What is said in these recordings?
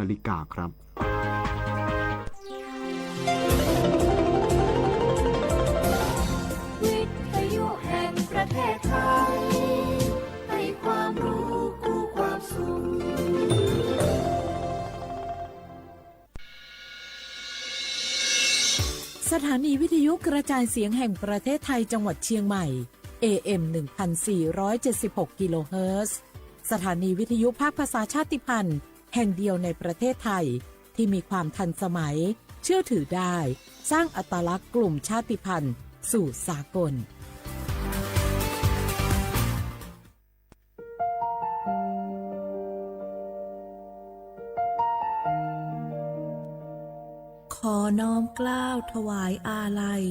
นาฬิกาครับวิทยุแห่งประเทศไทยให้ความรู้คู่ความสุขสถานีวิทยุกระจายเสียงแห่งประเทศไทยจังหวัดเชียงใหม่ AM 1476 กิโลเฮิรตซ์สถานีวิทยุภาคภาษาชาติพันธุ์แห่งเดียวในประเทศไทยที่มีความทันสมัยเชื่อถือได้สร้างอัตลักษณ์กลุ่มชาติพันธุ์สู่สากลขอน้อมเกล้าถวายอาลัย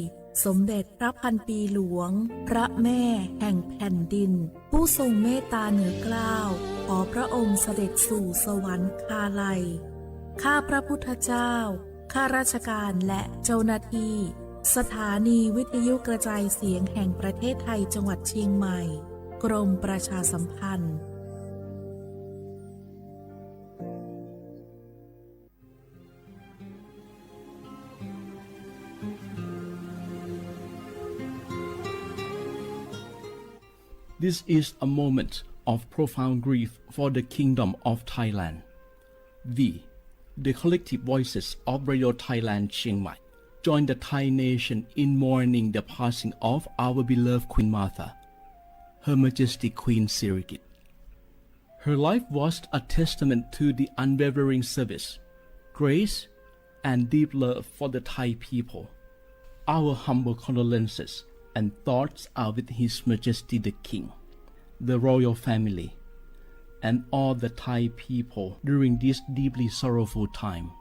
สมเด็จพระพันปีหลวงพระแม่แห่งแผ่นดินผู้ทรงเมตตาเหนือเกล้าขอพระองค์เสด็จสู่สวรรคาลัยข้าพระพุทธเจ้าข้าราชการและเจ้าหน้าที่สถานีวิทยุกระจายเสียงแห่งประเทศไทยจังหวัดเชียงใหม่กรมประชาสัมพันธ์This is a moment of profound grief for the Kingdom of Thailand. We, the collective voices of Radio Thailand Chiang Mai, join the Thai nation in mourning the passing of our beloved Queen Martha, Her Majesty Queen Sirikit. Her life was a testament to the unwavering service, grace, and deep love for the Thai people. Our humble condolences and thoughts are with His Majesty the King, the royal family, and all the Thai people during this deeply sorrowful time.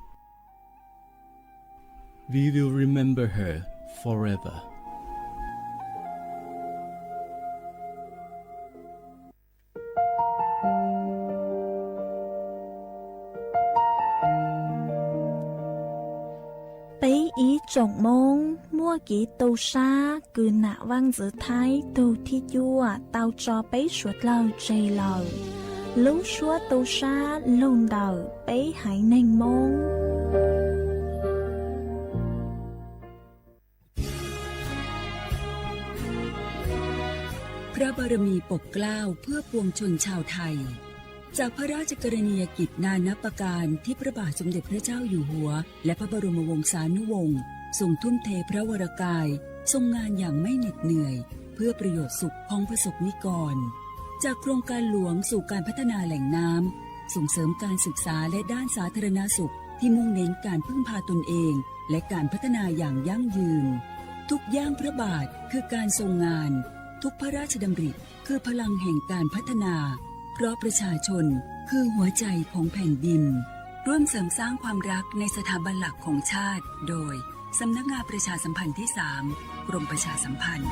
We will remember her forever. Bấy ý trọng môn, mua kỹ tù xa, cứ nạ văn giữ thái, tù thi chua, tao cho bấy suốt lâu trì lâu. Lú xua tù xa, lùn đầu, bấy hãy nênh môn. พระบารมีปกเกล้าเพื่อปวงชนชาวไทยจากพระราชกรณียกิจนานับประการที่พระบาทสมเด็จพระเจ้าอยู่หัวและพระบรมวงศานุวงศ์ทรงทุ่มเทพระวรกายทรงงานอย่างไม่เหน็ดเหนื่อยเพื่อประโยชน์สุขของประสบนิกรจากโครงการหลวงสู่การพัฒนาแหล่งน้ำส่งเสริมการศึกษาและด้านสาธารณสุขที่มุ่งเน้นการพึ่งพาตนเองและการพัฒนาอย่างยั่งยืนทุกย่างพระบาทคือการทรงงานทุกพระราชดำริคือพลังแห่งการพัฒนาเพราะประชาชนคือหัวใจของแผ่นดินร่วมเสริมสร้างความรักในสถาบันหลักของชาติโดยสำนักงานประชาสัมพันธ์ที่ 3 กรมประชาสัมพันธ์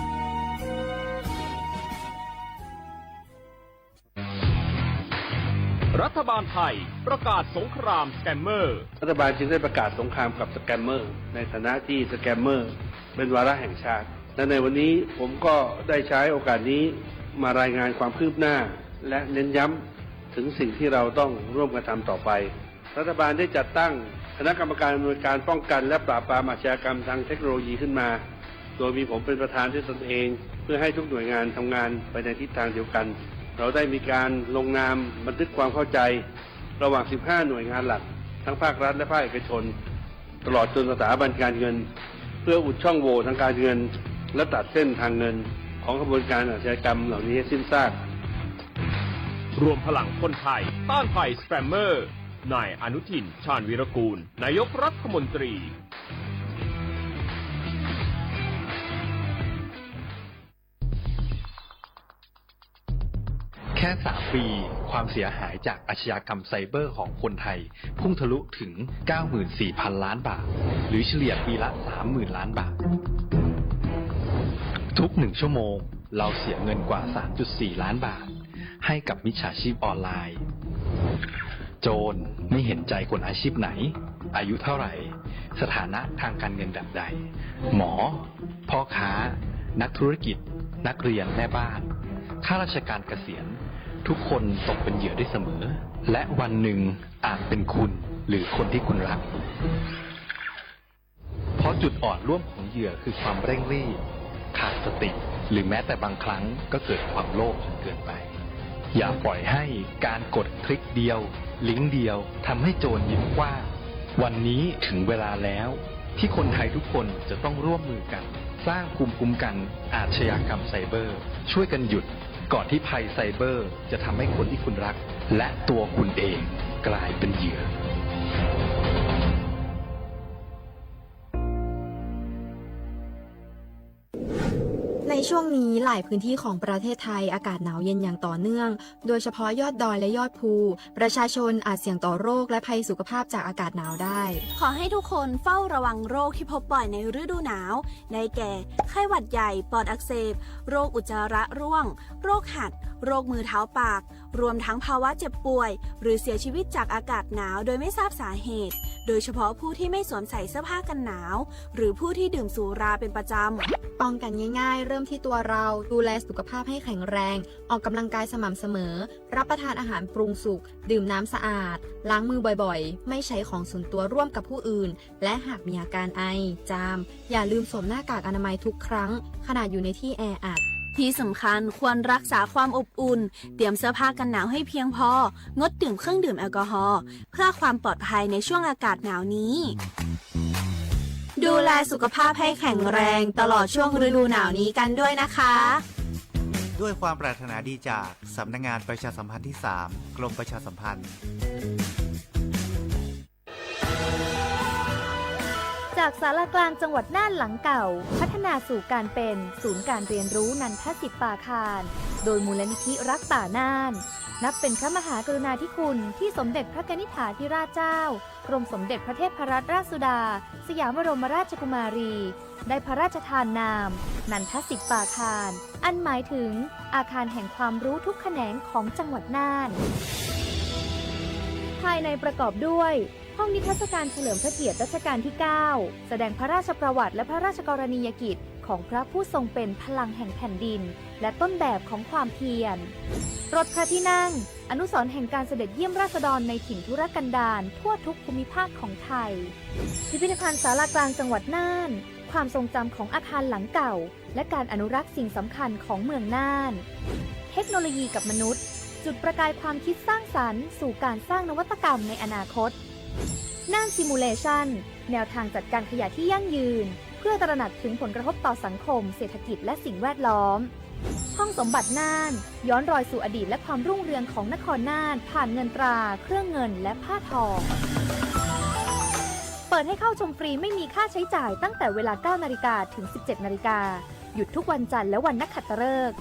รัฐบาลไทยประกาศสงครามสแกมเมอร์รัฐบาลจึงได้ประกาศสงครามกับสแกมเมอร์ในฐานะที่สแกมเมอร์เป็นวาระแห่งชาติและในวันนี้ผมก็ได้ใช้โอกาสนี้มารายงานความคืบหน้าและเน้นย้ำถึงสิ่งที่เราต้องร่วมกันทำต่อไปรัฐบาลได้จัดตั้งคณะกรรมการอำนวยการป้องกันและปราบปรามอาชญากรรมทางเทคโนโลยีขึ้นมาโดยมีผมเป็นประธานด้วยตนเองเพื่อให้ทุกหน่วยงานทำงานไปในทิศทางเดียวกันเราได้มีการลงนามบันทึกความเข้าใจระหว่าง 15 หน่วยงานหลักทั้งภาครัฐและภาคเอกชนตลอดจนสถาบันการเงินเพื่ออุดช่องโหว่ทางการเงินและตัดเส้นทางเงินของกระบวนการอาชญากรรมเหล่านี้ให้สิ้นซากรวมพลังคนไทยต้านภัยสแกมเมอร์นายอนุทินชาญวีรกูลนายกรัฐมนตรีแค่ 3 ปีความเสียหายจากอาชญากรรมไซเบอร์ของคนไทยพุ่งทะลุถึง 94,000 ล้านบาทหรือเฉลี่ยปีละ 30,000 ล้านบาททุก1ชั่วโมงเราเสียเงินกว่า 3.4 ล้านบาทให้กับมิจฉาชีพออนไลน์โจรไม่เห็นใจคนอาชีพไหนอายุเท่าไหร่สถานะทางการเงินแบบใดหมอพ่อค้านักธุรกิจนักเรียนแม่บ้านข้าราชการเกษียณทุกคนตกเป็นเหยื่อได้เสมอและวันหนึ่งอาจเป็นคุณ หรือคนที่คุณรัก เพราะจุดอ่อนร่วมของเหยื่อคือความเร่งรีบขาดสติ หรือแม้แต่บางครั้งก็เกิดความโลภจนเกินไป อย่าปล่อยให้การกดคลิกเดียวลิงก์เดียวทำให้โจรยิ้มกว้างวันนี้ถึงเวลาแล้วที่คนไทยทุกคนจะต้องร่วมมือกันสร้างภูมิคุ้มกันอาชญากรรมไซเบอร์ช่วยกันหยุดก่อนที่ภัยไซเบอร์จะทำให้คนที่คุณรักและตัวคุณเองกลายเป็นเหยื่อ ในช่วงนี้หลายพื้นที่ของประเทศไทยอากาศหนาวเย็นอย่างต่อเนื่องโดยเฉพาะยอดดอยและยอดภูประชาชนอาจเสี่ยงต่อโรคและภัยสุขภาพจากอากาศหนาวได้ ขอให้ทุกคนเฝ้าระวังโรคที่พบบ่อยในฤดูหนาวได้แก่ไข้หวัดใหญ่ปอดอักเสบโรคอุจจาระร่วงโรคหัดโรคมือเท้าปากรวมทั้งภาวะเจ็บป่วยหรือเสียชีวิตจากอากาศหนาวโดยไม่ทราบสาเหตุโดยเฉพาะผู้ที่ไม่สวมใส่เสื้อผ้ากันหนาวหรือผู้ที่ดื่มสุราเป็นประจำป้องกันง่ายๆเริ่มที่ตัวเราดูแลสุขภาพให้แข็งแรงออกกำลังกายสม่ำเสมอรับประทานอาหารปรุงสุกดื่มน้ำสะอาดล้างมือบ่อยๆไม่ใช้ของส่วนตัวร่วมกับผู้อื่นและหากมีอาการไอจามอย่าลืมสวมหน้ากากอนามัยทุกครั้งขณะอยู่ในที่แออัดที่สำคัญควรรักษาความอบอุ่นเตรียมเสื้อผ้ากันหนาวให้เพียงพองดดื่มเครื่องดื่มแอลกอฮอล์เพื่อความปลอดภัยในช่วงอากาศหนาวนี้ดูแลสุขภาพให้แข็งแรงตลอดช่วงฤดูหนาวนี้กันด้วยนะคะด้วยความปรารถนาดีจากสำนักงานประชาสัมพันธ์ที่ 3 กรมประชาสัมพันธ์จากศาลากลางจังหวัดน่านหลังเก่าพัฒนาสู่การเป็นศูนย์การเรียนรู้นันทศิษย์ป่าคารโดยมูลนิธิรักป่าน่านนับเป็นพระมหากรุณาธิคุณที่สมเด็จพระกนิษฐาธิราชเจ้ากรมสมเด็จพระเทพรัตนราชสุดาสยามบรมราชกุมารีได้พระราชทานนามนันทศิษย์ป่าคารอันหมายถึงอาคารแห่งความรู้ทุกแขนงของจังหวัดน่านภายในประกอบด้วยห้องนิทรรศการเฉลิมพระเกียรติรัชกาลที่ 9 แสดงพระราชประวัติและพระราชกรณียกิจของพระผู้ทรงเป็นพลังแห่งแผ่นดินและต้นแบบของความเพียรรถพระที่นั่งอนุสรณ์แห่งการเสด็จเยี่ยมราษฎรในถิ่นทุรกันดารทั่วทุกภูมิภาคของไทยพิพิธภัณฑ์ศาลากลางจังหวัดน่านความทรงจำของอาคารหลังเก่าและการอนุรักษ์สิ่งสำคัญของเมืองน่านเทคโนโลยีกับมนุษย์จุดประกายความคิดสร้างสรรค์สู่การสร้างนวัตกรรมในอนาคตน่านซิมูเลชันแนวทางจัดการขยะที่ยั่งยืนเพื่อตระหนักถึงผลกระทบต่อสังคมเศรษฐกิจและสิ่งแวดล้อมห้องสมบัติน่านย้อนรอยสู่อดีตและความรุ่งเรืองของนครน่านผ่านเงินตราเครื่องเงินและผ้าทองเปิดให้เข้าชมฟรีไม่มีค่าใช้จ่ายตั้งแต่เวลา 9 นาฬิกาถึง 17 นาฬิกาหยุดทุกวันจันทร์และวันนักขัตฤกษ์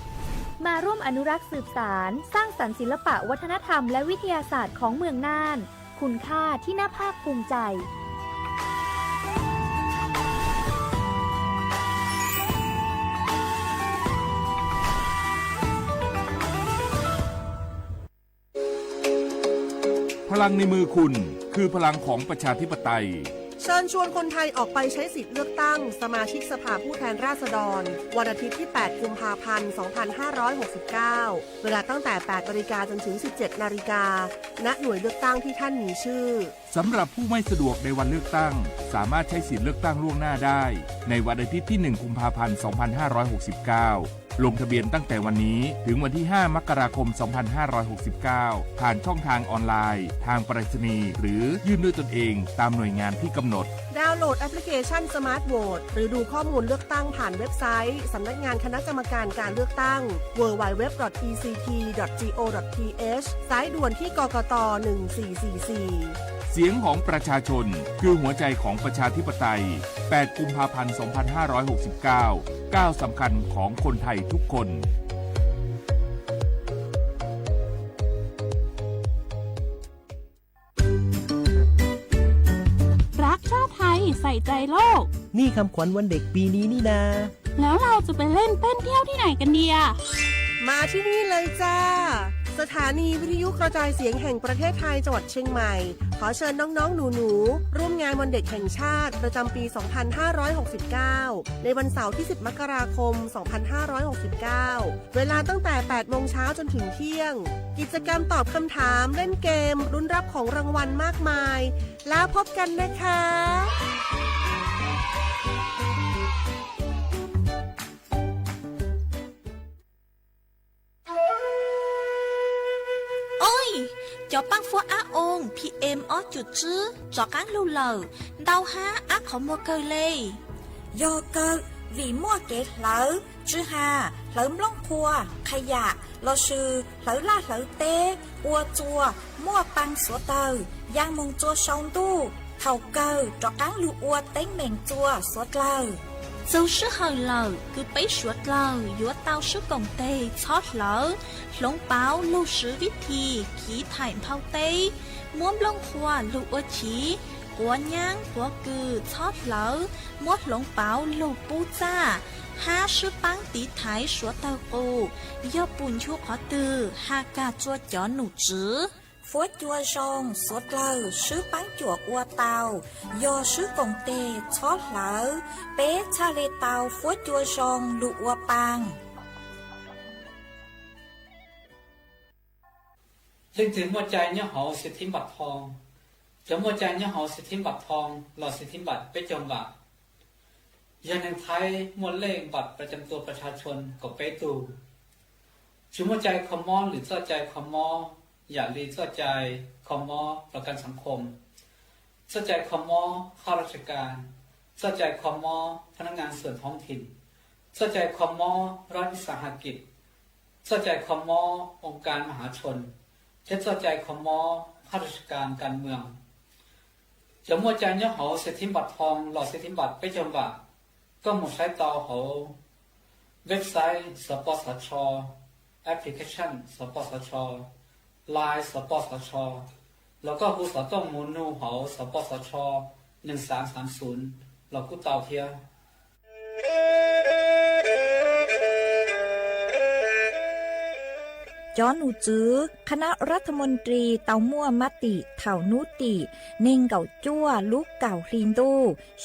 มาร่วมอนุรักษ์สืบสานสร้างสรรค์ศิลปะวัฒนธรรมและวิทยาศาสตร์ของเมืองน่านคุณค่าที่น่าภาคภูมิใจพลังในมือคุณคือพลังของประชาธิปไตยเชิญชวนคนไทยออกไปใช้สิทธิ์เลือกตั้งสมาชิกสภาผู้แทนราษฎรวันอาทิตย์ที่ 8 กุมภาพันธ์ 2569 เวลาตั้งแต่ 8 นาฬิกาจนถึง 17 นาฬิกาณ หน่วยเลือกตั้งที่ท่านมีชื่อสำหรับผู้ไม่สะดวกในวันเลือกตั้งสามารถใช้สิทธิ์เลือกตั้งล่วงหน้าได้ในวันอาทิตย์ที่ 1 กุมภาพันธ์ 2569 ลงทะเบียนตั้งแต่วันนี้ถึงวันที่ 5 มกราคม 2569 ผ่านช่องทางออนไลน์ทางไปรษณีย์หรือยื่นด้วยตนเองตามหน่วยงานที่กำหนดดาวน์โหลดแอปพลิเคชัน Smart Vote หรือดูข้อมูลเลือกตั้งผ่านเว็บไซต์สำนักงานคณะกรรมการการเลือกตั้ง www.ect.go.th สายด่วนที่กกต. 1444เสียงของประชาชนคือหัวใจของประชาธิปไตย 8 กุมภาพันธ์ 2569 ก้าวสำคัญของคนไทยทุกคนรักชาติไทยใส่ใจโลกนี่คำขวัญวันเด็กปีนี้นี่นาแล้วเราจะไปเล่นเต้นเที่ยวที่ไหนกันดีอะมาที่นี่เลยจ้า สถานีวิทยุกระจายเสียงแห่งประเทศไทยจังหวัดเชียงใหม่ขอเชิญน้องๆหนูๆร่วมงานวันเด็กแห่งชาติประจำปี 2569 ในวันเสาร์ที่ 10 มกราคม 2569 เวลาตั้งแต่ 8 โมงเช้าจนถึงเที่ยงกิจกรรมตอบคำถามเล่นเกมลุ้นรับของรางวัลมากมายแล้วพบกันนะคะ cho băng phố á ôn PM ó chuột chứ cho cán lưu lờ đau há á khó mua cơ lê do cơ vì mua kẹt lỡ chứ hà lỡ lông khua khai dạ lo sư lỡ la lỡ tê ua chua mua băng số tờ giang mông chua sông tu thầu cơ cho cán lưu ua tánh mèn chua số lờ dâu sư hơi lờ cứ bấy suốt lờ dúa tao sức cổng tê chót lỡ lông báo lưu sứ viết thi khí thải thao tê muốn lông khoa lưu ua chí của nhang của cư chót lỡ muốn lông báo lưu bú cha ha sư băng tí thái suốt tao cô do bùn chua khó từ ha ca chua chó nụ chứ phố chua rong suốt lờ sứ bán chùa ua tàu do sứ cổng tê chót lỡ bé cha lê tàu phố chua rong lụ ua bang ซึ่งถึงหัวใจเนี่ยหอสิทธิบัตรทองจะหัวใจเนี่ยหอสิทธิบัตรทองหลอดสิทธิบัตรไปจมบัตรยันในไทยมวลเลขบัตรประจำตัวประชาชนก็ไปตูชุมหัวใจคอมมอหรือเจ้าใจคอมมออย่าลีเจ้าใจคอมมอประกันสังคมเจ้าใจคอมมอข้าราชการเจ้าใจคอมมอพนักงานส่วนท้องถิ่นเจ้าใจคอมมอรัฐวิสาหกิจเจ้าใจคอมมอองค์การมหาชนเจ้าใจคอมมอข้าราชการการเมืองจะมัวใจเนี่ยเขาสิทธิบัตรทองหลอดสิทธิบัตรไปจมบัตรก็หมดใช้ต่อเขาเว็บไซต์สปสช.แอปพลิเคชันสปสช.ไลน์สปสช.แล้วก็ผู้สอต้องมูนูเขาสปสช1330เรากู้เตาเทียจอนูจื้อคณะรัฐมนตรีเตามั่วมติเถ่านุติเน่งเก่าจั่วลูกเก่าคลีนดู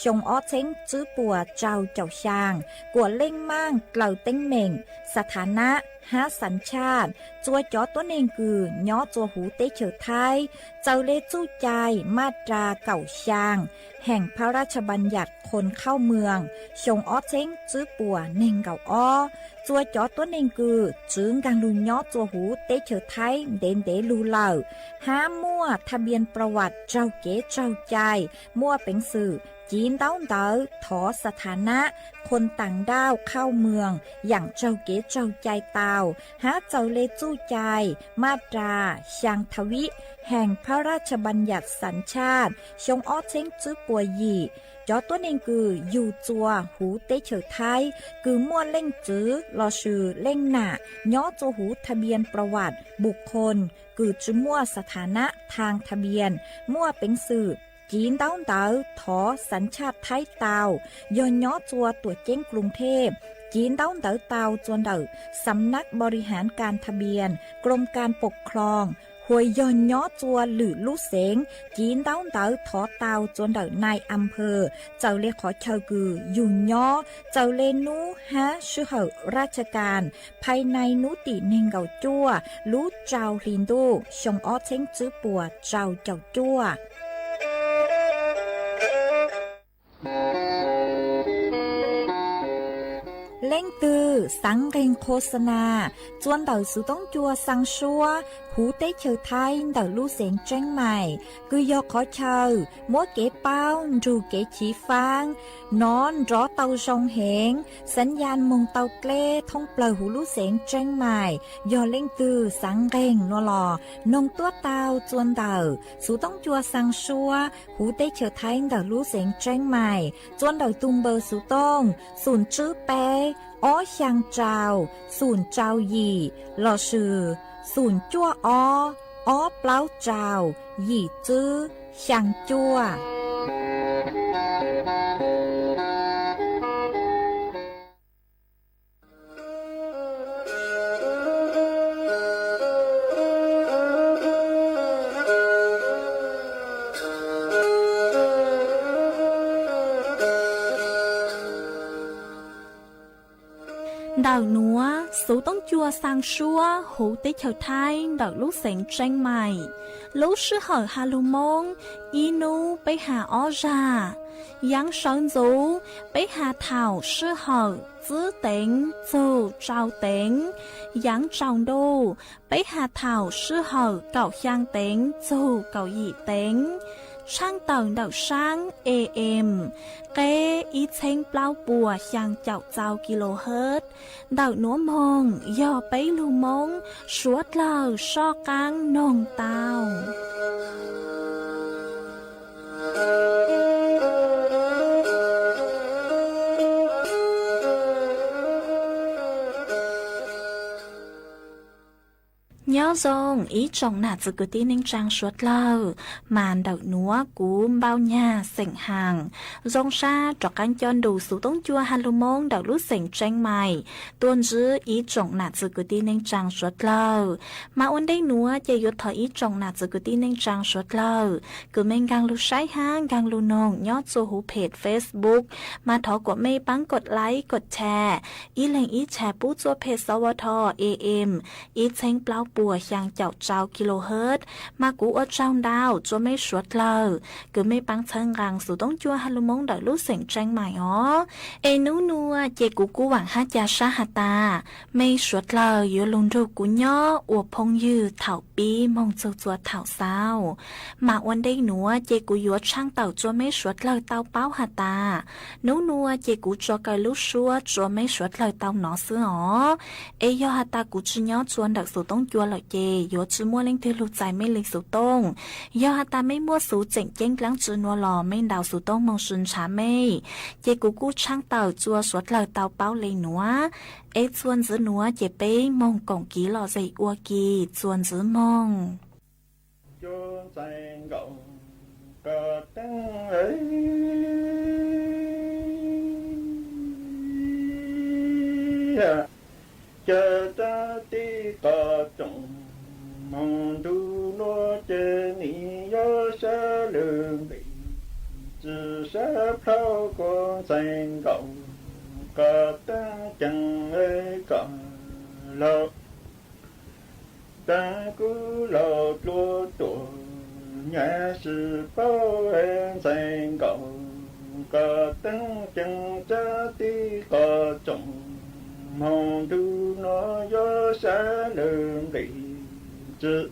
ชงอ้อเช้งจื้อปัวเจ้าเจ้าชางกัวเล่งมั่งเกล่าเต้งเหม่งสถานะหาสัญชาติจัวจอตัวเน่งกือย่อจัวหูเตเฉอไทยเจ้าเลจู้ใจมาตราเก่าชางแห่งพระราชบัญญัติคนเข้าเมืองชงอ้อเช้งจื้อปัวเน่งเก่าอ้อจัวจอตัวเน่งกือจึงกังลุนย่อจัวหูเตเฉอไทยเด่นเดลูเหล่าห้ามั่วทะเบียนประวัติเจ้าเก๋เจ้าใจมั่วเป็นสื่อจีนเต้าเต๋อถอสถานะคนต่างด้าวเข้าเมืองอย่างเจ้าเก๋เจ้าใจเตาหาเจ้าเลจู้ใจมาตราช่างทวิแห่งพระราชบัญญัติสัญชาติชงอ้อเช้งจื้อปัวหยี่จอตัวเองคืออยู่จัวหูเตเฉอไทยคือมั่วเล่งจื้อรอชื่อเล่งหน้าย่อจัวหูทะเบียนประวัติบุคคลคือจื้อมั่วสถานะทางทะเบียนมั่วเป็นสื่อจีนเต้าเต๋อถอสัญชาติไทยเตาย้อนย่อจัวตัวเจ้งกรุงเทพจีนเต้าเต๋อเตาจวนเด๋อสำนักบริหารการทะเบียนกรมการปกครองหวยย้อนย่อจัวหรือลู่เสงจีนเต้าเต๋อถอเตาจวนเด๋อนายอำเภอเจ้าเลขอเชากือยุ่นย่อเจ้าเลนูฮะชื่อเหอราชการภายในนุติเนงเกาจัวลู่เจ้าลินดูชงอ้อเช้งจื้อปัวเจ้าเจ้าจัวเล่งตือสังเกงโฆษณาจวนเต่าสุต้องจัวสังชัวหูเต้เชอไทยเต่าลู่เสียงเจ้งใหม่คือยอขอเชอมัวเก๋เป้ารูเก๋ฉีฟางนอนรอเต่าทรงเหงสัญญาณมงเต่าเกล้ท่องเปล่าหูลู่เสียงเจ้งใหม่ยอเล่งตือสังเกงนัวหลอนงตัวเต่าจวนเต่าสุต้องจัวสังชัวหูเต้เชอไทยเต่าลู่เสียงเจ้งใหม่จวนเต่าตุงเบอร์สุต้องศูนย์จื้อเป้อ้อช่างเจ้าศูนย์เจ้าหยี่หล่อชื่อศูนย์จั่วอ้อเปล่าเจ้าหยี่จื้อช่างจั่ว Đào núa, số tông chua sang xua, hú tích hợp thái, đào lúc sánh tranh mày. Lúc sư hở hà lù mông, y nu bấy hà ó ra. Yang sơn dũ, bấy hà thảo sư hở, giữ tính, dù trao tính. Yang trọng đô, bấy hà thảo sư hở, cậu khang tính, dù cậu dị tính. Sang tầng đảo sáng AM, kế ít chênh bao bùa sang chậu trao kHz. Đảo núa mông, do bấy lưu mông, suốt lờ so căng nông tàu. Nhớ dòng ý trọng nạt dự cứ tí ninh trang suốt lâu, màn đậu núa cú bao nhà sảnh hàng. Dòng xa trọ canh chôn đủ số tông chua hà lưu mông đậu lúc sảnh tranh mày, tuôn dư ý trọng nạt dự cứ tí ninh trang suốt lâu. Mà ôn đây núa chạy yốt thở ý trọng nạt dự cứ tí ninh trang suốt lâu. Cứ mình gang lưu sáy hang gang lưu nông nhớ cho hú page Facebook, mà thọ của mê bắnกดไลค์กดแชร์ý lệnh ýแชร์ปู้จัวเพจสวท AM ýเช้งเปล่าปัวยังเจ้าเจ้ากิโลเฮิรตซ์มากูอดเจ้าดาวจัวไม่สวดเลยคือไม่ปังเชิงรังสู่ต้องจัวฮัลโลมงดอยลูกเสียงแจ้งใหม่อ๋อเอนูนัวเจกูหวังฮัจยาชาหตาไม่สวดเลยอยู่ลุงดูกูย่ออวบพงยืดเถาปีมองจัวเถาเศร้ามาวันได้หนัวเจกูยัวช่างเต่าจัวไม่สวดเลยเต่าเป้าหตานัวเจกูจัวกายลูกชัวจัวไม่สวดเลยเต่าหนอซื้ออ๋อเอยอหตากูชิย่อจวนดักสู่ต้องจัวเลยเจยัวจื้อมัวเล่งที่ลูกใจไม่เล็กสู่ต้องยอหตาไม่มัวสู่เจ๋งเจ้งกลางจื้อนัวหล่อไม่ดาวสู่ต้องมองซุนช้าไม่เจกูช่างเต่าจัวสวดเลยเต่าเป้าเลยหนัวเอชวนจื้อหนัวเจเป้มองกงกีหล่อใจอัวกีชวนจื้อมองcó tiếng ấy chờ ta tí có trọng mong tu nó chê ni yo sa lương bị chỉ sa phao con xanh cậu có ta chẳng ấy có lo ta cứ lo tua tuổi nhà sự bao em xanh cậu có tăng chân cha tí có trọng mong tu nó do xa lương bị chứ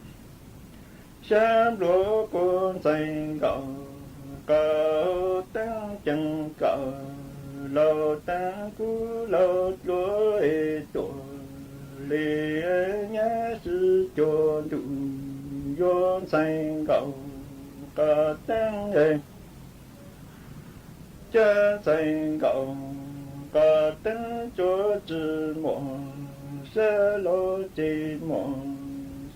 xa lúa con xanh cậu có tăng chân cậu lo ta cứ lo lúa ê tuổi lì nhà sự cho tu do xanh cậu có tăng ê cha xanh cậu có tăng cho chữ mộ sẽ lo chỉ mộ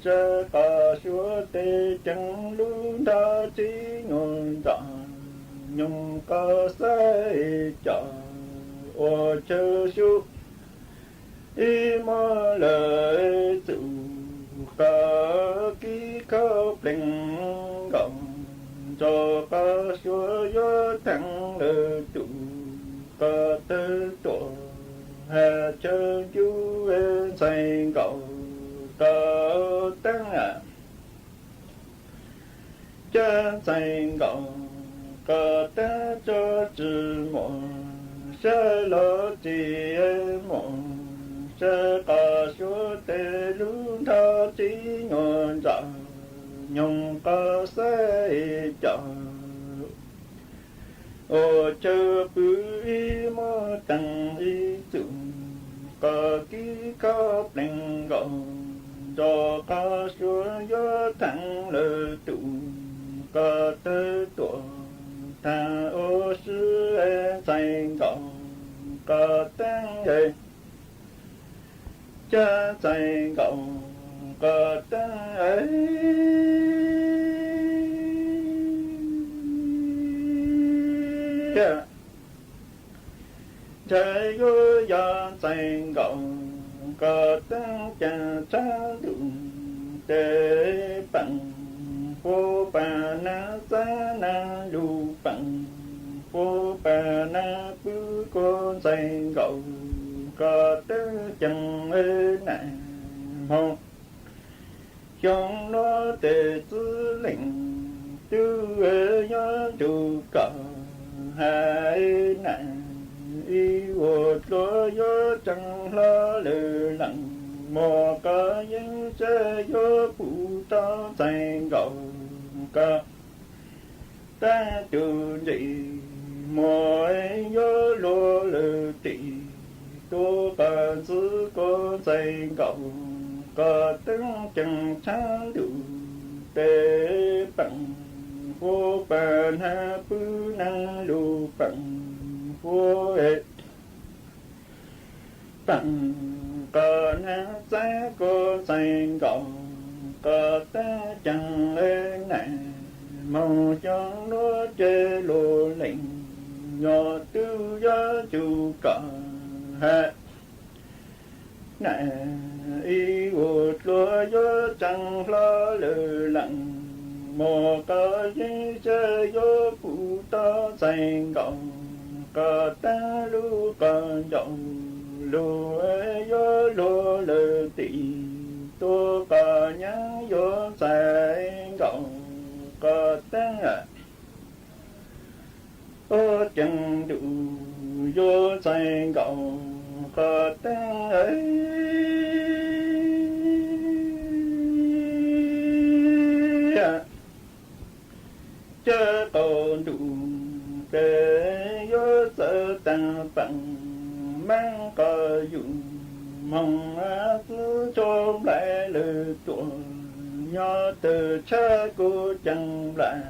sẽ có số tê chẳng luôn đã chỉ ngôn đàn nhung có sẽ cho ô chớ số ý mơ lời chủ có ký khóc linh gọng cho có số gió thẳng lời chủ có tư tổ hà chớ chú em xanh cậu có tăng chớ xanh cậu có tăng cho chữ mộ sẽ lo chỉ em mộ sẽ có số tê luôn thao chỉ ngọn rõ nhung có sẽ cho ô chớ bư y mô tăng y chung có ký khóc linh gọng cho có số gió thẳng lời tụ có tư tổ thang ô sư em xanh gọng có tăng ê cha xanh gọng có tăng ấy trời ơi ya xanh gọng có tăng cha cha đụng tế bằng phố bà na sa na lu bằng phố bà na bư con xanh gọng có tư chẳng ơi nạn mong trong nó tề tư lệnh tư ơi nhớ chủ cờ hai nạn y vô có gió chẳng lo lử lặng mò có những chơi gió phụ to thành gầu ca ta chủ dị mỗi gió lô lử tỷ tô cả giữ có thành gầu có tiếng chẳng sáng đủ tế bằng vô bàn ha bư năng lưu bằng vô hệ bằng có năng giá có thành gọng có ta chẳng lên này mong cho nó chê lô lệnh nhỏ tư giá chủ cả hạ này y vô lúa gió chẳng lo lử lặng mò có những chơi gió phụ to thành gọng có ta lưu còn dòng lúa gió lúa lử tỷ tô có nhắn gió thành gọng có ta ô chẳng đủ gió thành gọng có ta ấy chớ còn đủ để gió sợ tăng bằng mang có dụng mong cứ trôm lại lời tuồng nhỏ từ cha cô chẳng lại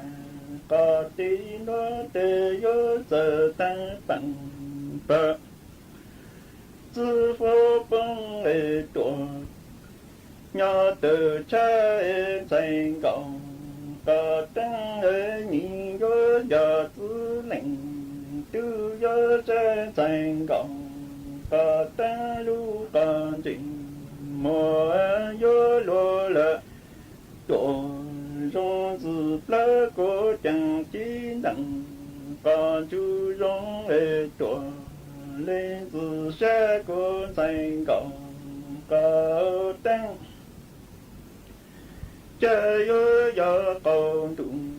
có tí nó để gió sợ tăng bằng bờ sư phụ bông lệ tuồng nhỏ từ cha em thành gọng có tăng ở nhìn gió giờ tư lệnh tư gió sẽ thành gọng có tăng lưu còn trình mùa gió lúa lợ tổ rong dự lỡ có chẳng chí đặng có chú rong ê tổ lên từ xe có thành gọng có tăng chơi gió gió còn đụng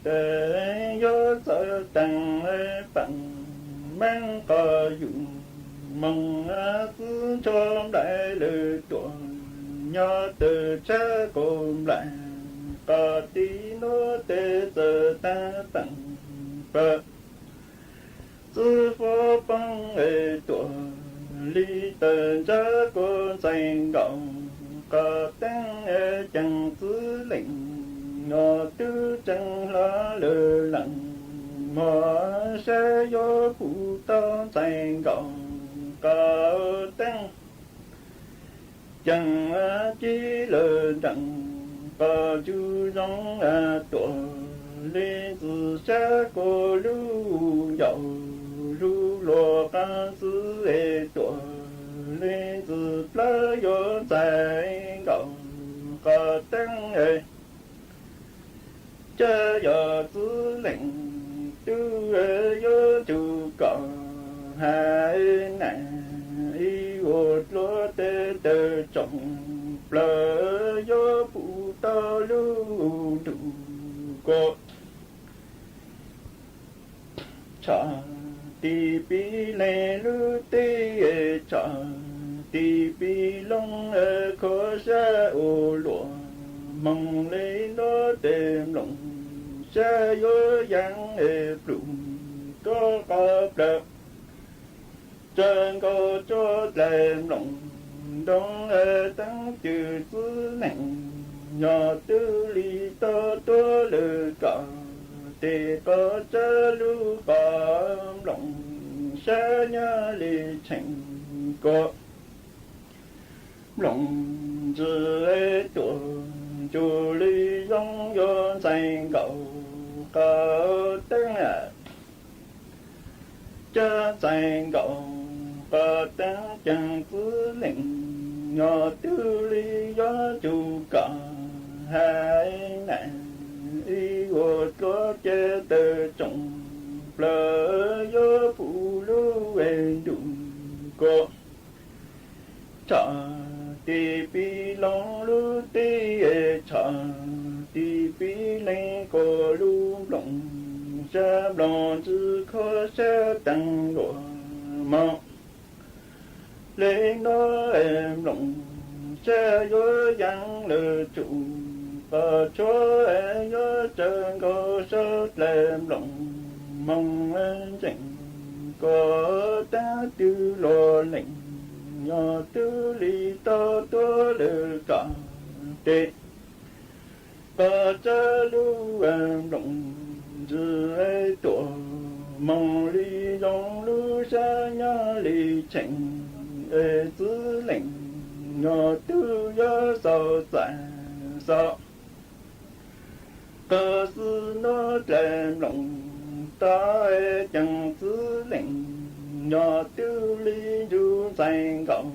để gió sợ tăng bằng mang có dụng mong cứ cho đại lời tuồng nhỏ từ cha cùng lại có tí nó tê giờ ta bằng bờ sư phó băng ê tuồng ly tờ cha cô thành gọng có tăng chẳng tư lệnh nó tư chẳng lo lử lặng mò sẽ gió phụ to thành gọng có tăng chẳng chỉ lờ đặng có chú giống tổ lên từ xa cô lưu dầu lưu lò ca sư ê tổ lên từ lá gió thành gọng có tăng cha giờ tư lệnh tư gió chủ cọ hai nạn y vô lúa tê tê trồng lỡ gió phụ to lưu đủ có cha ti pi lê lưu tê cha ti pi long khó xa ô lụa mong lấy nó tìm lòng xa gió giang plum có đợt trên có cho tìm lòng đông tăng trừ tư nặng nhỏ tư ly to to lử cả thì có cha lưu có lòng xa nhá ly thành có lòng dư tuổi chủ lý giống do thành cậu có tiếng cha thành cậu có tiếng chẳng cứ lệnh nhỏ tư lý gió chủ cả hai nạn y vô có chế từ trọng lỡ gió phụ lưu về đủ có lòng lu tê chọn đi bí lên cô lu lòng sa lòng chữ khó sa tăng lộ mong lên nó em lòng sa yo yang lơ chủ và cho em yo chân có sơ làm lòng mong em chẳng có ta tư lo lệnh nhỏ tư lý to to lơ cả tê và cha lu em lòng dư ai tổ mong lý dòng lu sa nhà lý chẳng ê tư lệnh nhỏ tư ya sao giải sao cơ sư nó làm lòng ta chẳng tư lệnh nhỏ tư lý du danh cộng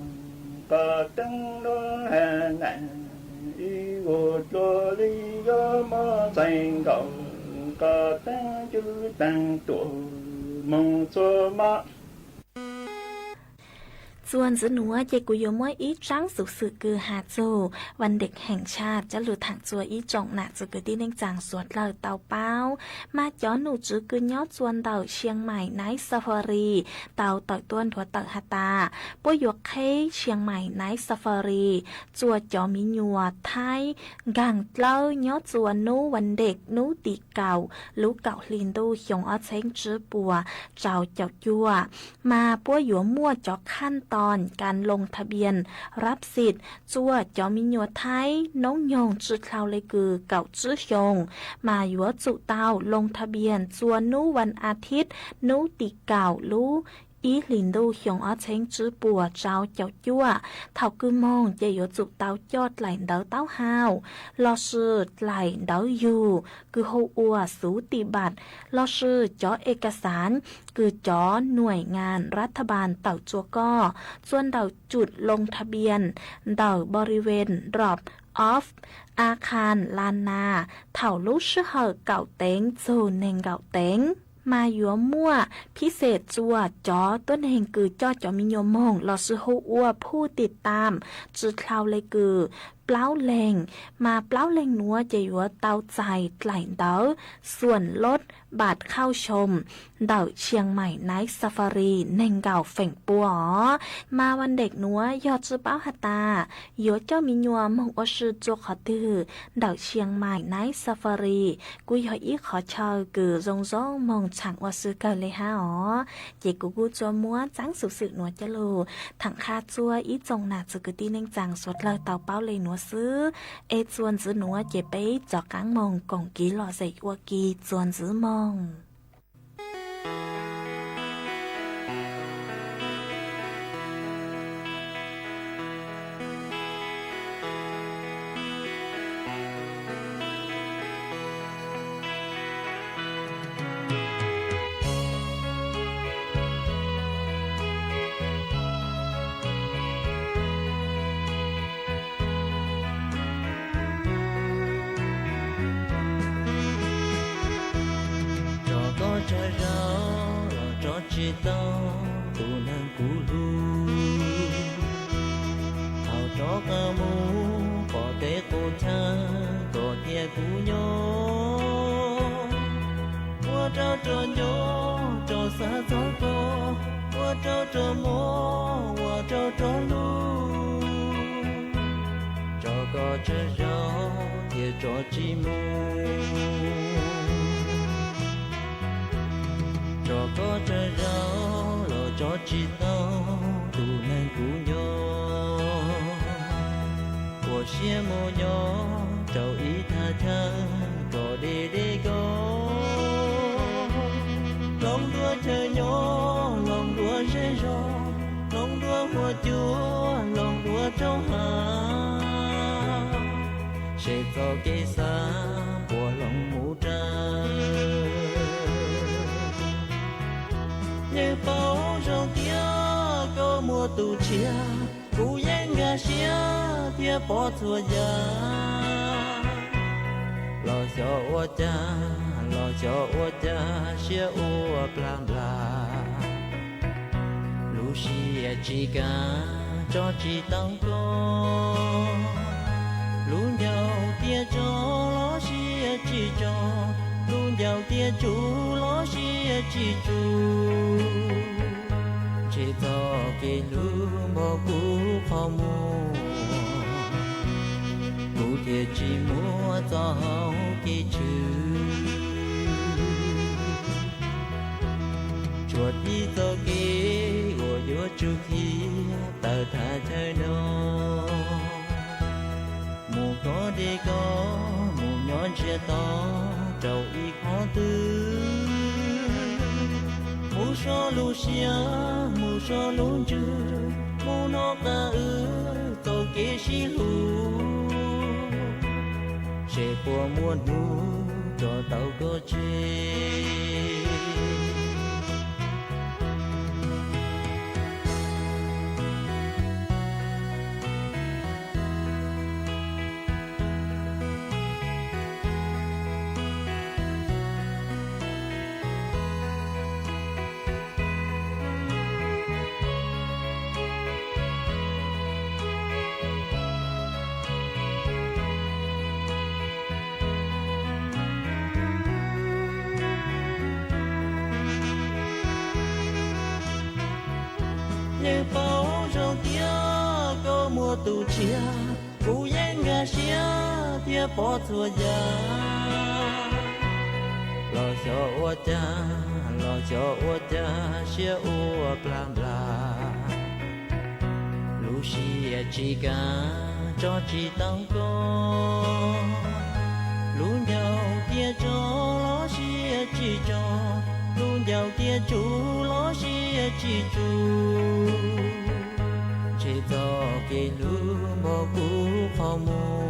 cả tăng nó hà nạn ý vô cho lý do mà danh cộng cả tăng chữ tăng tổ mong cho mà ส่วนจะหนัวเจกุยมวยอีจังสุกสึกคือหาจูวันเด็กแห่งชาติจะหลุดถังจัวอีจงหนักจะเกิดที่เน่งจางสวดเลยเตาเป้ามาย้อนหนูจื้อคือยอดจวนเต่าเชียงใหม่ไนท์ซาฟารีเต่าต่อยต้วนถั่วเต่าฮาตาป่วยหยวกเค้เชียงใหม่ไนท์ซาฟารีจัวจอมีหยัวไทยกังเล่ายอดจวนนู้วันเด็กนู้ตีเก่าลูกเก่าลินดูหยงอ้อเช้งจื้อปัวเจ้าเจ้ายัวมาป่วยหยวมั่วจอกขั้นตอนการลงทะเบียนรับสิทธิ์จัวจอมิญัวไทยน้องยงจื้อเทาเลยคือเก่าจื้อยงมาหยัวจุเตาลงทะเบียนจัวนู้วันอาทิตย์นู้ตีเก่ารู้อีหลินดูหยงอ้อเช้งจื้อปัวเจ้าเจ้ายัวเท่าคือมองจะหยัวจุเตายอดไหลเดาเต้าหาวลอชื่อไหลเดาอยู่คือโฮอัวสูติบัตรลอชื่อจอเอกสารคือจอหน่วยงานรัฐบาลเต่าจัวก็ส่วนเต่าจุดลงทะเบียนเต่าบริเวณรอบออฟอาคารลานนาเท่าลูกชื่อเหอเก่าเต็งจูเนงเก่าเต็งมาหยัวมั่วพิเศษจัวจอต้นแห่งคือจอจอมิโยมงลอซื้อฮูอัวผู้ติดตามจื้อคราวเลยคือเปล่าแรงมาเปล่าแรงนัวจะหยัวเตาใจไหลเดาส่วนลดบาทเข้าชมเดาเชียงใหม่ไนท์ซาฟารีเน่งเก่าเฝ่งปัวมาวันเด็กนัวยอดจื้อเป้าฮัตตาหยัวเจ้ามิญัวมงอชื่อจัวขอตือเดาเชียงใหม่ไนท์ซาฟารีกุยหอยอีขอเชอคือจงจ้องมองฉังว่าซื้อเกินเลยฮะเจกูจัวมัวจังสุกสึกหนัวจะลูถังคาจัวอีจงหนาจะกึตีเน่งจังสวดเลยเตาเป้าเลยหนัวซื้อเอจวนจื้อหนัวเจไปจอกกังมองกงกีหล่อใส่วัวกีจวนจื้อมองcha rau lo cho chi tao tu nang cu lu thao cho ca mu có te cô cha có tia cu nhó qua trao cho nhó cho sa cho to qua trao cho mo qua trao cho lu cho có cha rau tia cho chi mu cho có trời rau lo cho chi tao tu nên cú nhó của xe mô nhó trâu ý tha chân có đi có lòng đua chơi nhó lòng đua dễ rò lòng đua hoa chúa lòng đua trong hà sẽ cho cây xa của lòng mũ trăng như bao rau tía có mùa tù chia cú yên gà xía tía bỏ thua già lo cho ô cha xía ô blam bla lu xía chi ca cho chi tăng con luôn giàu tia cho lo xia chi cho luôn giàu tia chú lo xia chi chú chỉ to cái lũ bỏ cũ khó mua cũ tia chỉ mua cho hậu cái chữ chuột đi to kia ngồi giữa chu khi tờ thả chơi nó mù có đi có mù nhón chia to trầu y khó tư mù so lu xia mù so lu chư mù nó ta tổ kế xí lu sẽ của muôn nu cho tàu có chê như bao rong tia có mùa tu chia cú yên gà xia tia bỏ thua già lo cho cha xia u blam bla lu xia chỉ cả cho chỉ tao có luôn giàu tia cho lo xia chỉ cho luôn giàu tia chú lo xia chỉ chú chỉ to cái lũ bỏ cũ khó mua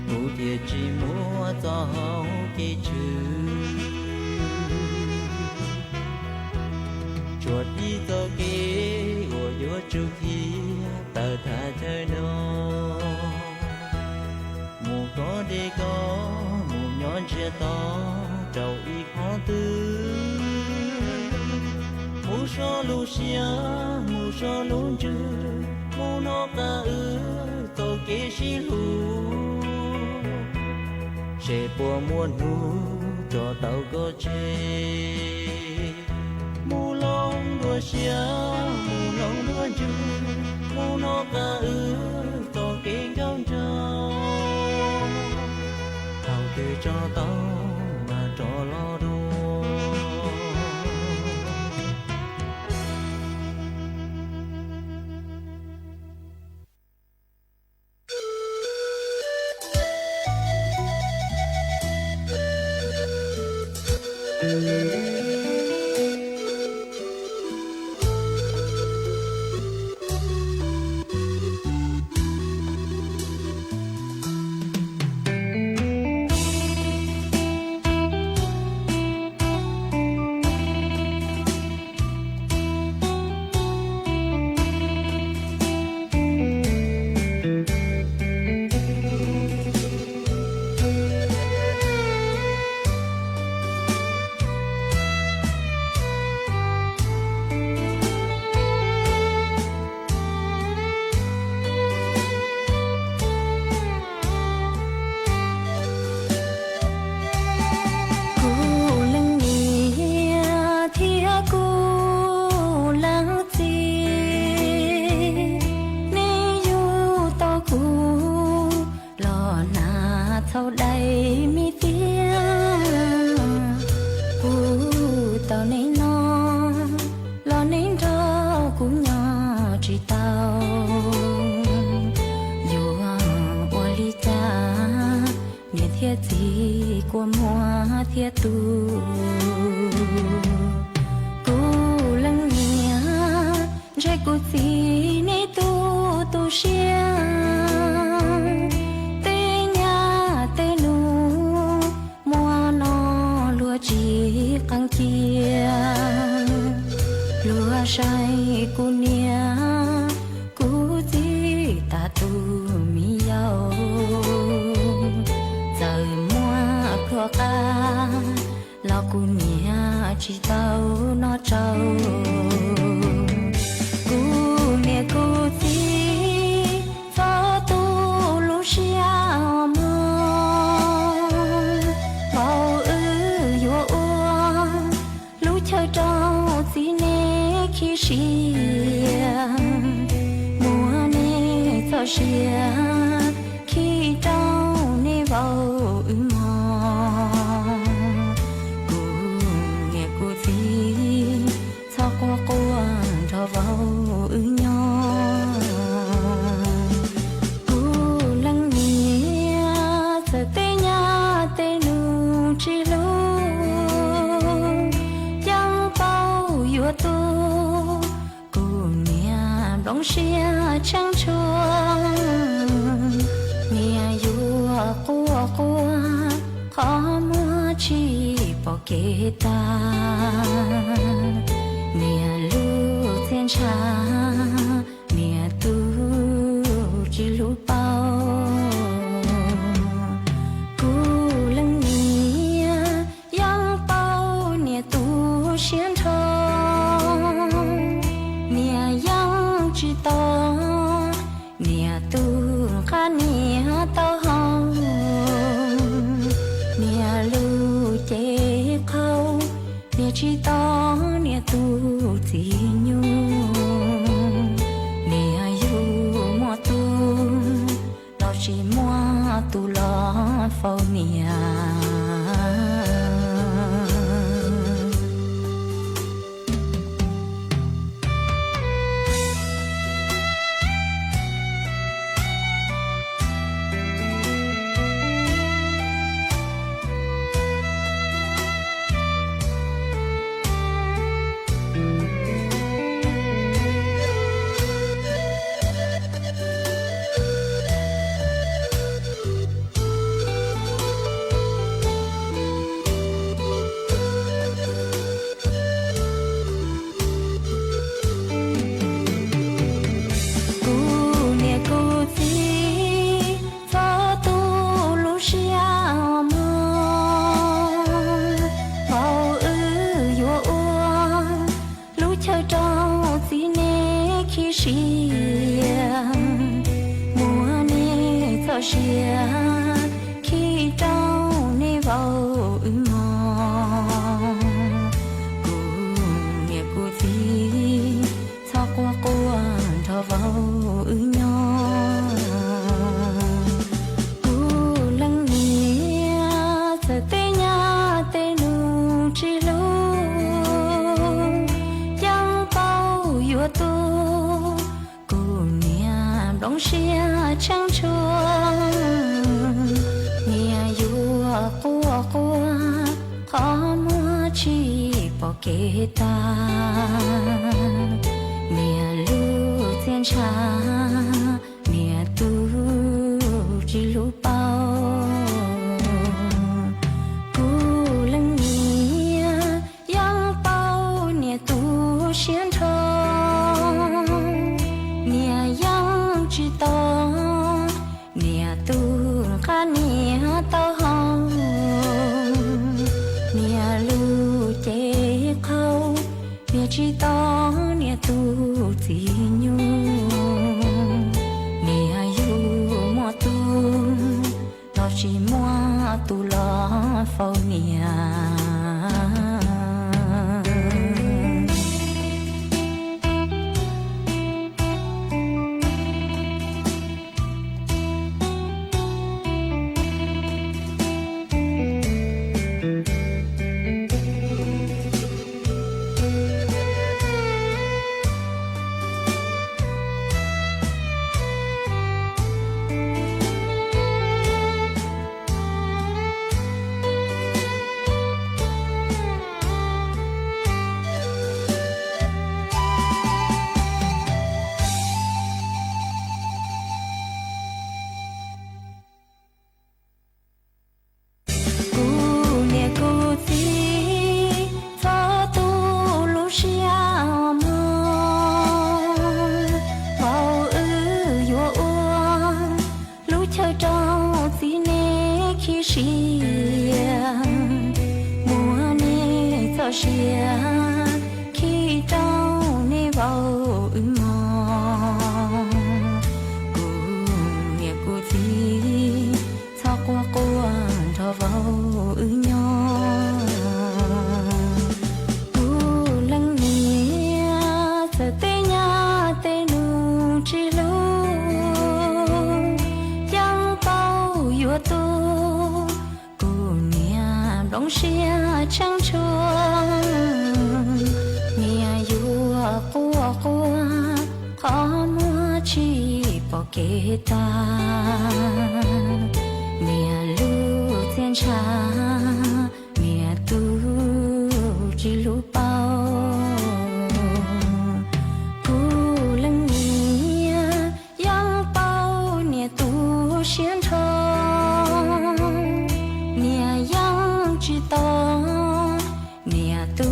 cũ tia chỉ mua cho hậu cái chữ chuột đi to kia ngồi giữa chu khi tờ thả chơi nó mù có đi có mù nhón chia to trầu y khó tư mù so lu xia mù so lu chư mù nó ta tổ kế xí lu sẽ của muôn nu cho tàu có chê mù long đua xia mù long đua chư mù nó ta tổ kế cao trâu hào từ cho tao mà cho lo đua Cô nè cô tí phó tu cho xia khi trong nê vào mò cô nghe cô thì sao qua cô cho vào nhỏ cô lắng nghe giờ tê nhà tê nu chỉ lu chẳng bao yêu tu cô nghe đóng xia chẳng chuông nghe yêu cô khó mua chỉ bỏ kê ta nghe lu thiên cha nghe tu chỉ lu bao cô lắng nghe yang bao nghe tu xiên thong nghe yang chỉ to nghe tu khá nghe tao hồng nghe lu chế khâu nghe chỉ to nghe tu chỉ nhu nghe yêu mua tu lo chỉ mua tu lo phâu nghe xia khi trong nê vào mò cô nghe cô thì sao qua cô thở vào nhỏ cô lắng nghe giờ tê nhà tê nu chỉ lu chẳng bao yêu tu cô nghe đóng xia chẳng chuông nghe yêu cô khó mua chỉ bỏ kê ta nghe lu thiên cha nghe tu chỉ lu bao cô lắng nghe yang bao nghe tu xiên thong nghe yang chỉ to nghe tu khá nghe tao hồng nghe lu chế khâu nghe chỉ to nghe tu chỉ nhu nghe yêu mua tu lo chỉ mua tu lo phâu nghe xia khi trong nê vào mò cô nghe cô thì sao qua cô thở vào nhỏ cô lắng nghe giờ tê nhà tê nu chỉ lu mía trăng chuông mía yua cua cua khó mua chi bỏ kê ta mía lu tiên trà mía tu chỉ lu bao cu lưng mía yang bao mía tu xiên thong mía yang chỉ to mía tu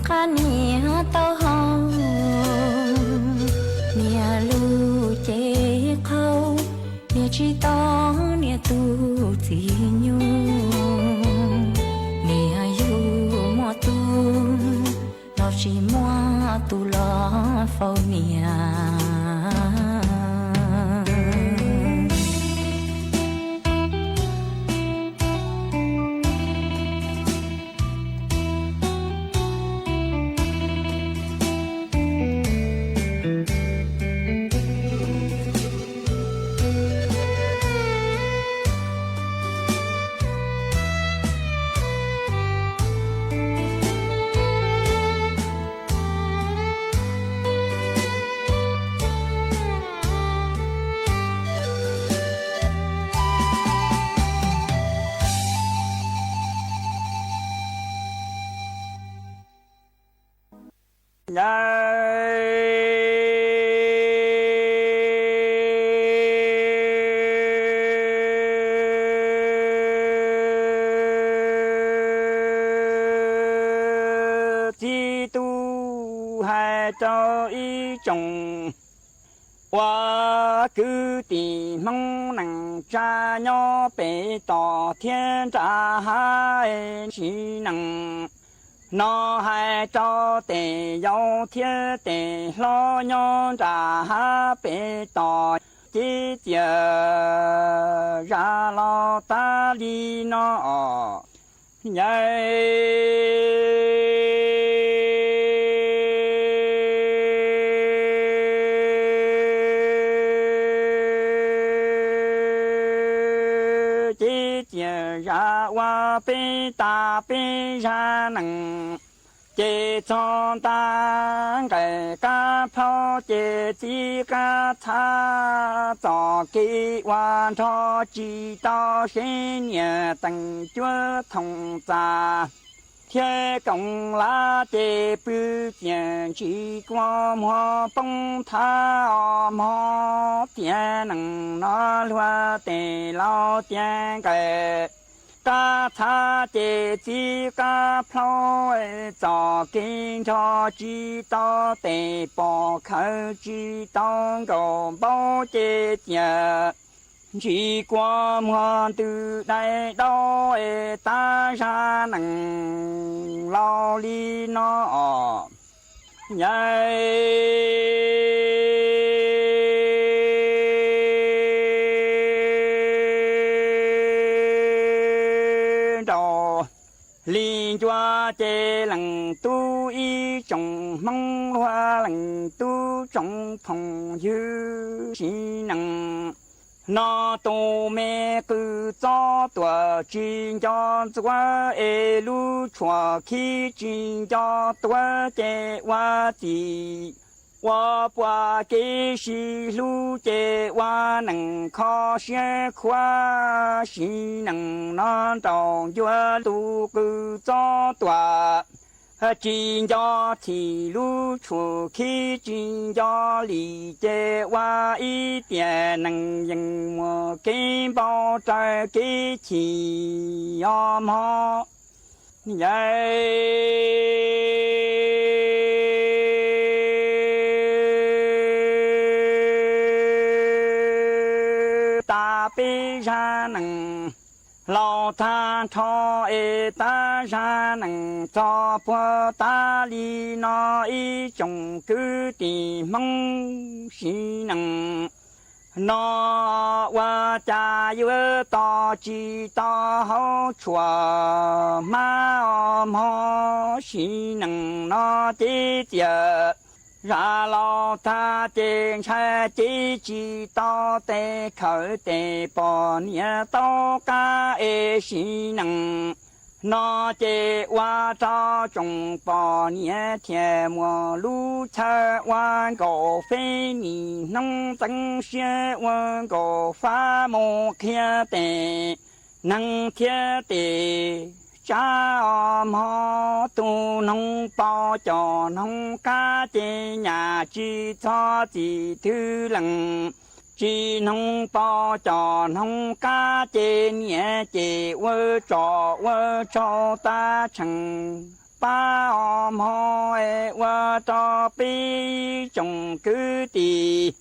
khá mía tao hồng mía lu chế khâu mía chỉ to mía tu chỉ nhung mía yu mua tu lo chỉ mua tu lo phao mía chi tu hai cho ý chồng hoa cứ tìm mong năng cha nhỏ bé tỏ thiên trả hai chỉ năng nó hai cho tề dấu thiên tề lo nhỏ trả hai bé tỏ chỉ chờ ra lo ta đi nó ra qua bê ta bê ra nằng chế chọn ta cái cá phao chế chỉ cá thả cho kỳ hoàn cho chỉ tao sinh nhật tầng chúa thông gia thế công lá chế bự tiền chỉ qua mua bông thả mua tiền nằng nó loa tề lao tiền cái cá thả chế chỉ cá phao cho kinh cho chỉ tao tề bỏ khơi chỉ tao gồm bao chế tiền chỉ qua hoa từ đây đó ta ra nằng lao li nó nhảy đầu liên cho chế lằng tu y trồng măng hoa lằng tu trồng phòng dư chỉ nằng nó tô mẹ cứ cho tuổi chín cho tuổi e lu chua khi chín cho tuổi chế hoa gì hoa qua cái gì lu chế hoa nằng khó xe khoa xí nằng nó trồng chúa tu cứ cho tuổi chín cho thì lu chua khi chín cho lì chế hoa ít tiền năng dân mua cái bao trái cái chỉ om ho vậy ta bị ra năng lao tha cho ta ra năng cho po ta li nó ý trồng cứ tìm mong xí năng nó qua cha yêu to chi to hậu chùa ma ho xí năng nó tí tiệt ra lo ta trên xe chỉ to tê khởi tê bỏ nhẹ to ca xí năng 那这我朝中报年天末路车万个飞你能争先万个发梦看的能贴的家毛都能包着能干的nhà chỉ cho chỉ thứ lần chỉ nông bao cho nông cá chế nhẹ chế vơ cho ta chẳng ba ôm hỏi vơ cho bi trồng cứ đi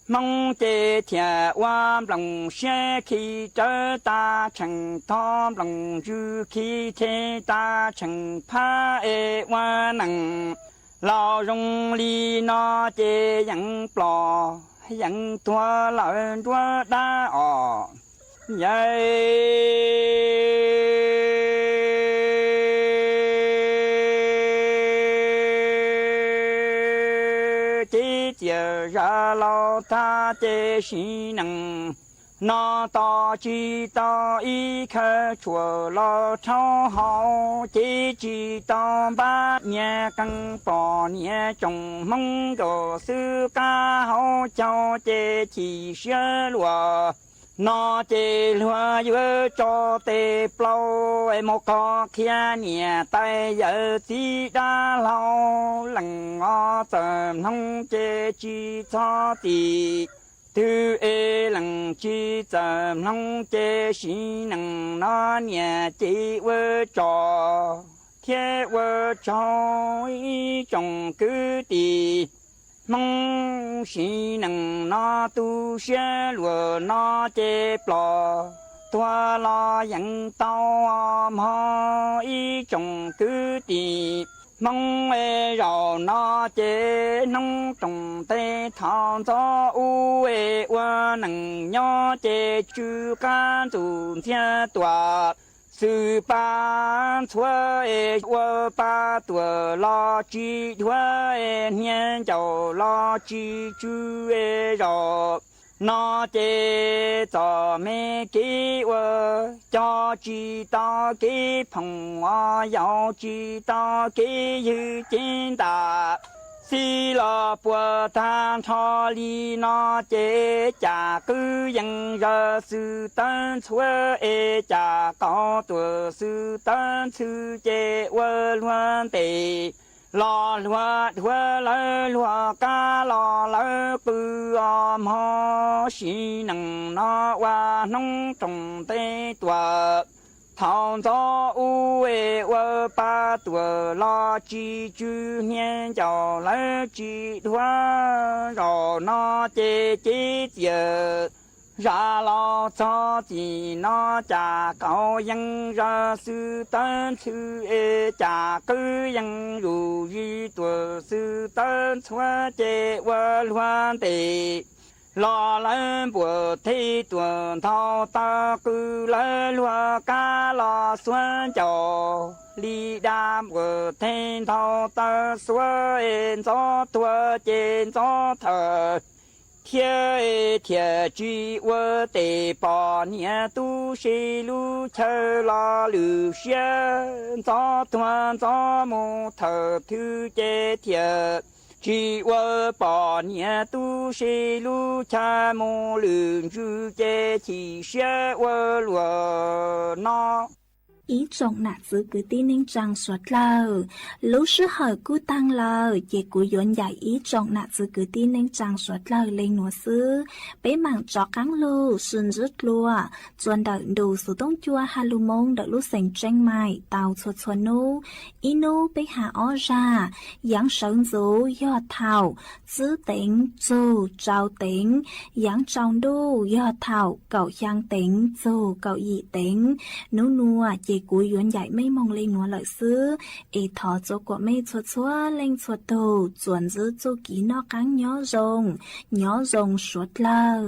mong chế thiệt qua lòng xe khi trở ta chẳng thom lòng dư khi thế ta chẳng phá qua nặng lao rong li nó chế yang plò yang tua lợn tua đá ọ vậy chỉ chờ ra lao ta chế xí năng nó to chỉ to ý khơi chùa lo cháu hậu chỉ to bát nhà căng bò nhà trồng mong đồ sư ca hậu cháu chế chỉ xưa lùa nó chế lùa vừa cho tê plau một có kia nhà tay giờ chỉ đã lâu lần ngó tầm không chế chỉ cho tì thứ lần chi tầm long chế xí năng nó nhà chỉ vơ trò thế vơ trò ý trồng cứ đi mong xí năng nó tu xe lùa nó chế plò tua lo dẫn tao mò ý trồng cứ đi mong rồi nó chế nông trồng tê thọ gió u qua nằng nhỏ chế chư can tu thiên tòa sư ban thua qua ba tuổi lo chi thua nhân giàu lo chi chư rồi nó chế cho mẹ kí cho chi to kí phòng yêu chi to kí hư chiến đà xí lo bùa than cho li nó chế trả cứ dân ra sư tân chúa trả có tuổi sư tân sư chế luân tề lo lúa lúa cá lo bự ho xí năng nó qua nông trồng tê tua thảo gió u vơ ba tua lo chi chư nhân giàu chi thua rồi nó chế giờ ra lo cho chỉ nó trả cao dân ra sư tân sư trả cứ dân dù duy tuổi sư tân xóa chế vơ loan tề lo lên bùa thi tuần thao ta cứ lên lúa cá lo xuân trầu ly đam bùa thiên thao ta xuân gió tua trên gió thở thiên truy vơ tề bỏ nhà tu sĩ lu chờ lo lử xuyên gió tuần gió mù thở thư chế thiệt chỉ vơ bỏ nhà tu sĩ lu cha mù lử chư chế chỉ xe vơ lùa nó ý trọng nạt giữ cứ tin nên chẳng xuất lờ lúc sư hở cứ tăng lờ chỉ cứ dọn dạy ý trọng nạt giữ cứ tin nên chẳng xuất lờ lên nụ sư bế mạng cho cắn lưu xuân rứt lùa chuẩn đợi đủ số tông chua hà lưu mông đợi lúc sành tranh mài tàu chuột chuột nô ý nô bế hạ ó ra giáng sơn dấu do thảo giữ tính dù trao tính giáng trong đô do thảo cậu giang tính dù cậu dị tính nô nùa chỉ cúi yuan dạy mấy mong lên ngõ lợi xứ ý thọ cho của mấy chuột chúa lên chuột tù chuẩn giữ cho kỹ nó cắn nhỏ rồng suốt lờ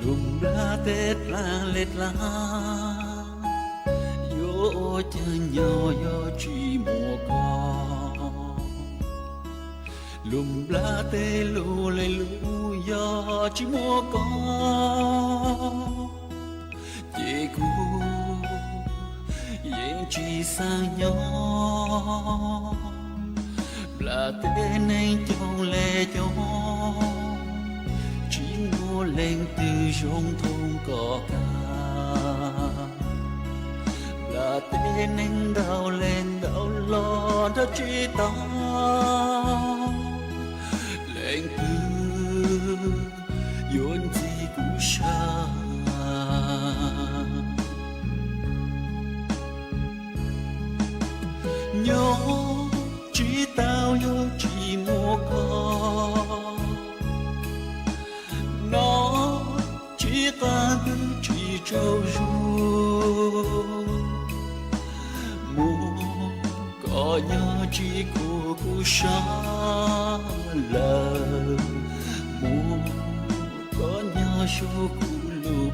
lùng ra tết la lết la yo chân nhỏ yo chỉ mùa con lùng ra tê lu lê lu yo chỉ mùa con chỉ cu yên chỉ sang nhỏ là tên anh châu lê châu chỉ ngô lên từ trong thôn cỏ ca là tên anh đào lên đào lo đã chỉ ta lên từ yun gì cũng xa nhớ chỉ tao yo chỉ mua con nó chỉ ta cứ chỉ trâu ru mua có nhớ chỉ cô xa lờ mua có nhớ số cô lụp